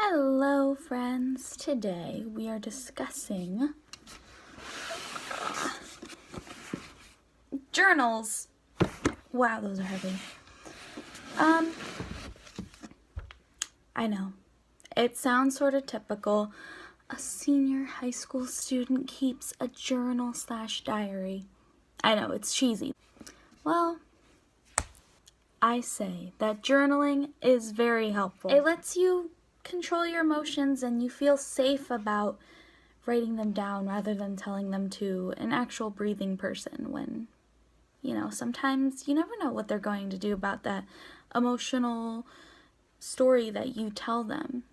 Hello friends, today we are discussing journals. Wow, those are heavy. I know, it sounds sort of typical. A senior high school student keeps a journal/diary. I know, it's cheesy. Well, I say that journaling is very helpful. It lets you control your emotions and you feel safe about writing them down rather than telling them to an actual breathing person when, sometimes you never know what they're going to do about that emotional story that you tell them,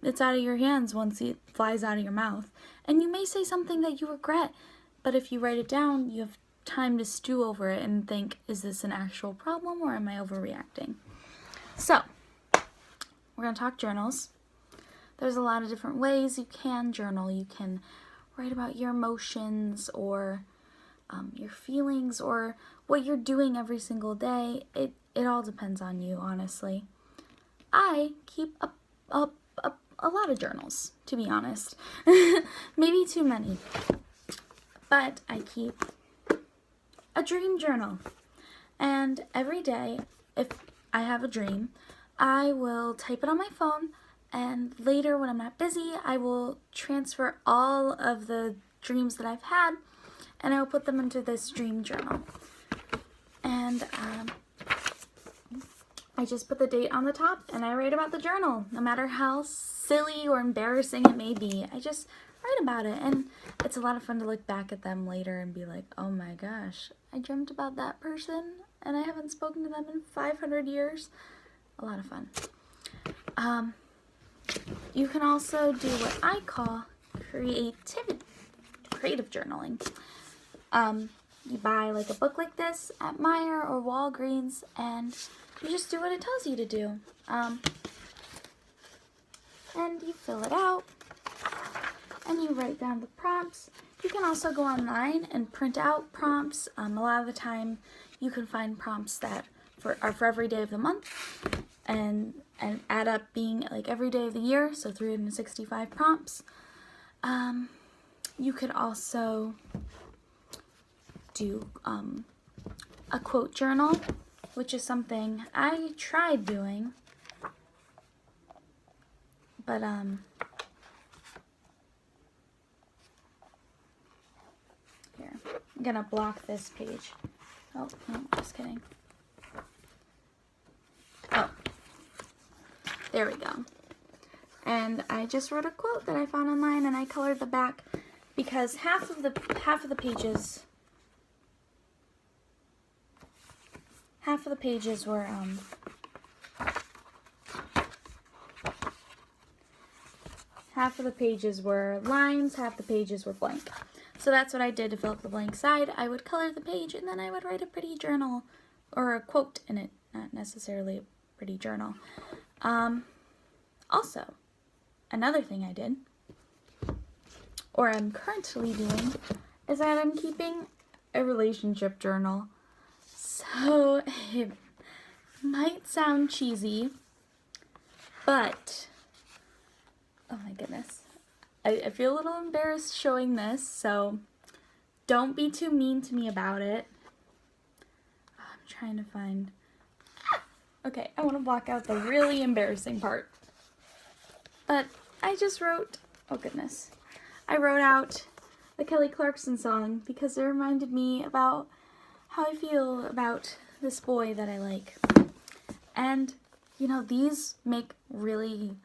It's out of your hands once it flies out of your mouth. And you may say something that you regret, but if you write it down, you have time to stew over it and think, is this an actual problem or am I overreacting? So, we're going to talk journals. There's a lot of different ways you can journal. You can write about your emotions or your feelings or what you're doing every single day. It all depends on you, honestly. I keep a lot of journals, to be honest. Maybe too many. But I keep a dream journal. And every day, if I have a dream, I will type it on my phone, and later when I'm not busy, I will transfer all of the dreams that I've had, and I will put them into this dream journal. And I just put the date on the top, and I write about the journal, no matter how silly or embarrassing it may be. I just write about it, and it's a lot of fun to look back at them later and be like, oh my gosh, I dreamt about that person, and I haven't spoken to them in 500 years. A lot of fun. You can also do what I call creative journaling. You buy like a book like this at Meijer or Walgreens, and you just do what it tells you to do. And you fill it out, and you write down the prompts. You can also go online and print out prompts. A lot of the time, you can find prompts that are for every day of the month, and add up being like every day of the year, so 365 prompts. You could also do a quote journal, which is something I tried doing, but here, I'm gonna block this page. Oh, no, just kidding. Oh, there we go. And I just wrote a quote that I found online, and I colored the back because half of the pages were half of the pages were lines, half the pages were blank. So that's what I did to fill up the blank side. I would color the page, and then I would write a pretty journal or a quote in it, not necessarily a pretty journal. Also, another thing I did, or I'm currently doing, is that I'm keeping a relationship journal. So it might sound cheesy, but oh my goodness, I feel a little embarrassed showing this, so don't be too mean to me about it. I'm trying to find, okay, I want to block out the really embarrassing part. But I just wrote, oh goodness, I wrote out the Kelly Clarkson song because it reminded me about how I feel about this boy that I like. And, these make really,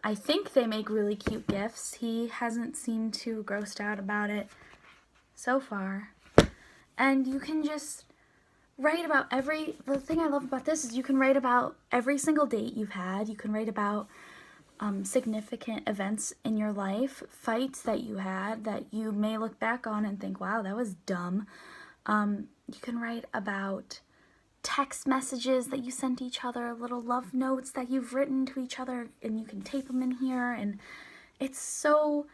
I think they make really cute gifts. He hasn't seemed too grossed out about it so far. And you can just write about the thing I love about this is you can write about every single date you've had. You can write about significant events in your life, fights that you had that you may look back on and think, wow, that was dumb. You can write about text messages that you sent each other, little love notes that you've written to each other, and you can tape them in here, and it'll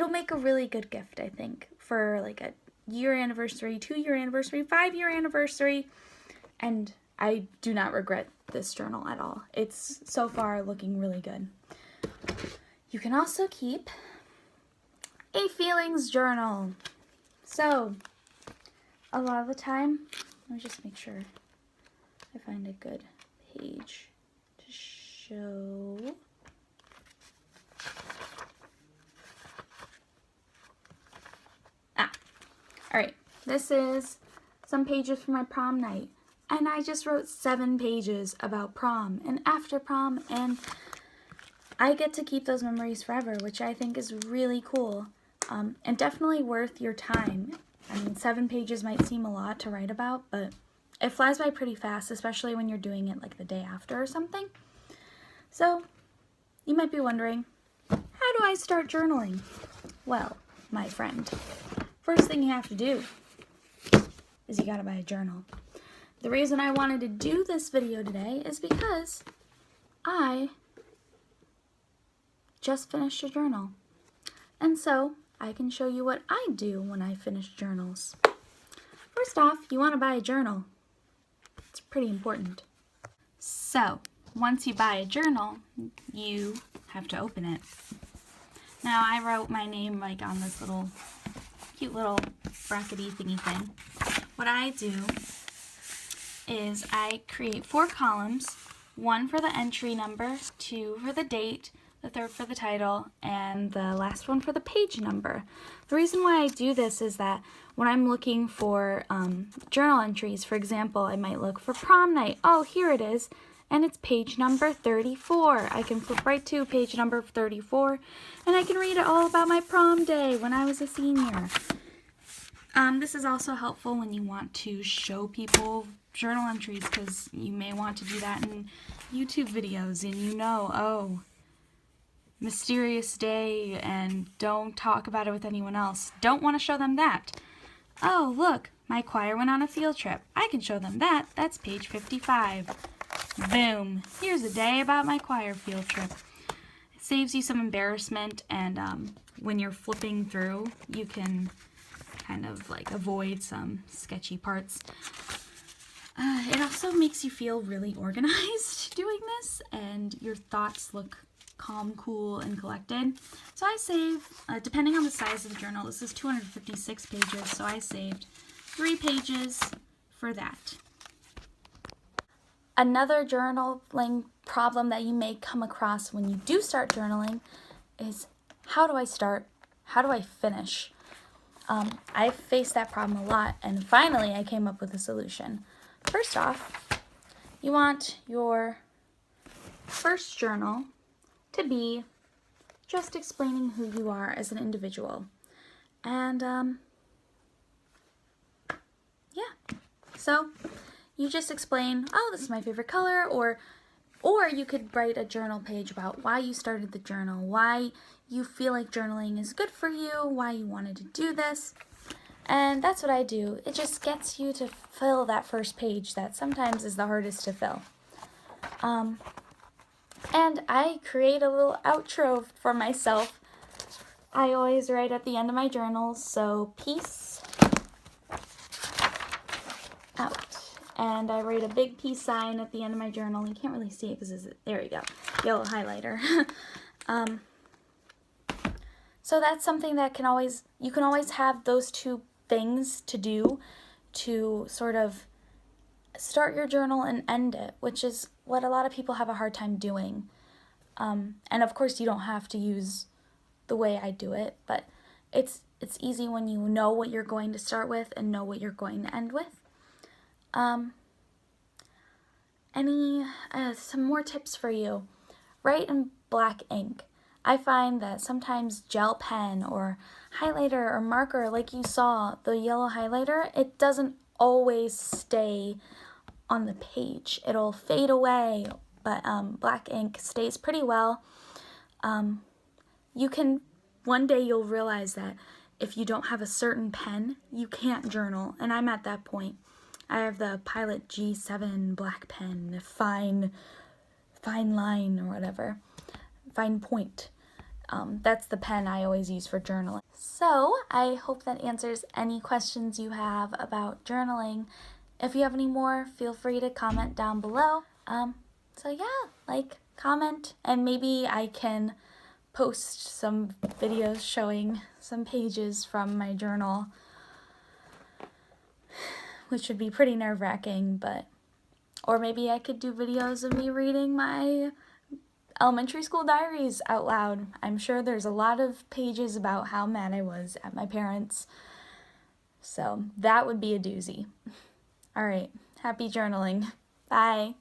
make a really good gift, I think, for like a year anniversary, 2-year anniversary, 5-year anniversary, and I do not regret this journal at all. It's so far looking really good. You can also keep a feelings journal. So, a lot of the time, let me just make sure I find a good page to show. Alright, this is some pages from my prom night. And I just wrote 7 pages about prom and after prom, and I get to keep those memories forever, which I think is really cool, and definitely worth your time. I mean, 7 pages might seem a lot to write about, but it flies by pretty fast, especially when you're doing it like the day after or something. So, you might be wondering, how do I start journaling? Well, my friend, first thing you have to do is you gotta buy a journal. The reason I wanted to do this video today is because I just finished a journal. And so I can show you what I do when I finish journals. First off, you want to buy a journal. It's pretty important. So once you buy a journal, you have to open it. Now I wrote my name like on this little cute little brackety thingy thing. What I do is I create 4 columns, 1 for the entry number, 2 for the date, the 3rd for the title, and the last one for the page number. The reason why I do this is that when I'm looking for journal entries, for example, I might look for prom night. Oh, here it is, and it's page number 34. I can flip right to page number 34, and I can read it all about my prom day when I was a senior. This is also helpful when you want to show people journal entries, because you may want to do that in YouTube videos, and you know, oh, mysterious day, and don't talk about it with anyone else. Don't want to show them that. Oh, look, my choir went on a field trip. I can show them that. That's page 55. Boom. Here's a day about my choir field trip. It saves you some embarrassment, and when you're flipping through, you can kind of like avoid some sketchy parts. It also makes you feel really organized doing this, and your thoughts look calm, cool, and collected. So I save, depending on the size of the journal, this is 256 pages, so I saved 3 pages for that. Another journaling problem that you may come across when you do start journaling is, how do I start? How do I finish? I've faced that problem a lot, and finally I came up with a solution. First off, you want your first journal to be just explaining who you are as an individual. And yeah, so you just explain, oh, this is my favorite color, or you could write a journal page about why you started the journal, why you feel like journaling is good for you, why you wanted to do this. And that's what I do. It just gets you to fill that first page that sometimes is the hardest to fill. And I create a little outro for myself. I always write at the end of my journals, so peace out. And I write a big peace sign at the end of my journal. You can't really see it because there you go, yellow highlighter. So that's something that you can always have those 2 things to do to sort of start your journal and end it, which is what a lot of people have a hard time doing. And of course you don't have to use the way I do it, but it's easy when you know what you're going to start with and know what you're going to end with. Some more tips for you. Write in black ink. I find that sometimes gel pen or highlighter or marker, like you saw, the yellow highlighter, it doesn't always stay on the page. It'll fade away, but black ink stays pretty well. One day you'll realize that if you don't have a certain pen, you can't journal, and I'm at that point. I have the Pilot G7 black pen, fine line or whatever. Fine point. That's the pen I always use for journaling. So I hope that answers any questions you have about journaling. If you have any more, feel free to comment down below. So yeah, like, comment, and maybe I can post some videos showing some pages from my journal, which would be pretty nerve-wracking, but, or maybe I could do videos of me reading my elementary school diaries out loud. I'm sure there's a lot of pages about how mad I was at my parents, so that would be a doozy. All right, happy journaling. Bye.